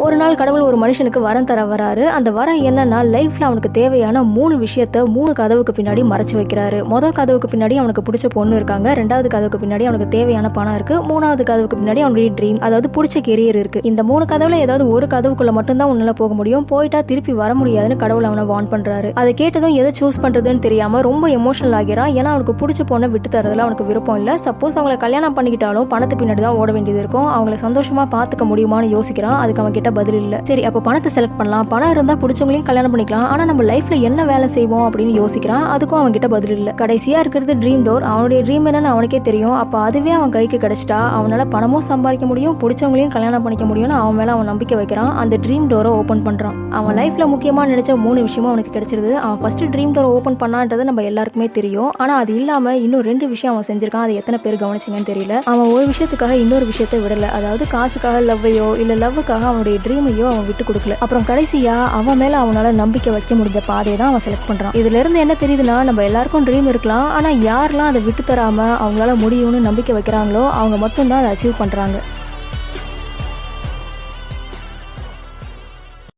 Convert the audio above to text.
ஒரு நாள் கடவுள் ஒரு மனுஷனுக்கு வரம் தர வராரு. அந்த வரம் என்னன்னா, லைஃப்ல அவனுக்கு தேவையான 3 விஷயத்த 3 கதவுக்கு பின்னாடி மறைச்சு வைக்கிறாரு. முதல் கதவுக்கு பின்னாடி அவனுக்கு பிடிச்ச பொண்ணு இருக்காங்க, 2வது கதவுக்கு பின்னாடி அவனுக்கு தேவையான பணம் இருக்கு, 3வது கதவுக்கு பின்னாடி அவனுடைய ட்ரீம், அதாவது பிடிச்ச கெரியர் இருக்கு. இந்த 3 கதவுல ஏதாவது ஒரு கதவுக்குள்ள மட்டும்தான் உன்னால போக முடியும், போயிட்டா திருப்பி வர முடியாதுன்னு கடவுள் அவனை வார்ன் பண்றாரு. அதை கேட்டதும் எதை சூஸ் பண்றதுன்னு தெரியாம ரொம்ப எமோஷனல் ஆகிறான். ஏன்னா அவனுக்கு பிடிச்ச பொண்ணை விட்டு தரதுல அவனுக்கு விருப்பம் இல்ல. சப்போஸ் அவங்களை கல்யாணம் பண்ணிக்கிட்டாலும் பணத்து பின்னாடி தான் ஓட வேண்டியது இருக்கும். அவங்களை சந்தோஷமா பாத்துக்க முடியுமான்னு யோசிக்கிறான். அதுக்கு அவன் கிட்ட பதில் இல்ல. சரி, அப்ப பணத்தை செலக்ட் பண்ணலாம், பணம் இருந்தா பிடிச்சவங்களையும் கல்யாணம் பண்ணிக்கலாம், ஆனா நம்ம லைஃப்ல என்ன வேலை செய்வோம் அப்படின்னு யோசிக்கிறான். அதுக்கும் அவன் கிட்ட பதில் இல்ல. கடைசியா இருக்கிறது ட்ரீம் டோர். அவனுடைய ட்ரீம் என்னன்னு அவனுக்கே தெரியும். அப்ப அதுவே அவன் கைக்கு கிடைச்சிட்டா அவனால பணமும் சம்பாதிக்க முடியும், பிடிச்சவங்களையும் கல்யாணம் பண்ணிக்க முடியும்னு அவன் மேல அவன் நம்பிக்கை வைக்கிறான். அந்த ட்ரீம் டோரை ஓபன் பண்றான். அவன் லைஃப்ல முக்கியமா நினைச்ச 3 விஷயமும் அவனுக்கு கிடைச்சிருது. அவன் ஃபர்ஸ்ட் ட்ரீம் டோரை ஓபன் பண்ணான்றது நம்ம எல்லாருக்குமே தெரியும். ஆனா அது இல்லாம இன்னும் 2 விஷயம் அவன் செஞ்சிருக்கான். அது எத்தனை பேர் கவனிச்சிங்கன்னு தெரியல. அவன் ஒரு விஷயத்துக்காக இன்னொரு விஷயத்தை விடல. அதாவது காசுக்காக லவ்வையோ இல்ல லவ்வுக்காக அவனுடைய ட்ரீமையோ அவன் விட்டு கொடுக்கல. அப்புறம் கடைசியா அவன் மேல அவனால நம்பிக்கை வைக்க முடிஞ்ச பாதையை தான் அவன் செலக்ட் பண்றான். இதுல இருந்து என்ன தெரியுதுன்னா, நம்ம எல்லாருக்கும் ட்ரீம் இருக்கலாம், ஆனா யாரெல்லாம் அதை விட்டு தராம அவங்களால முடியும்னு நம்பிக்கை வைக்கிறாங்களோ அவங்க மட்டும் தான் அதை அச்சீவ் பண்றாங்க.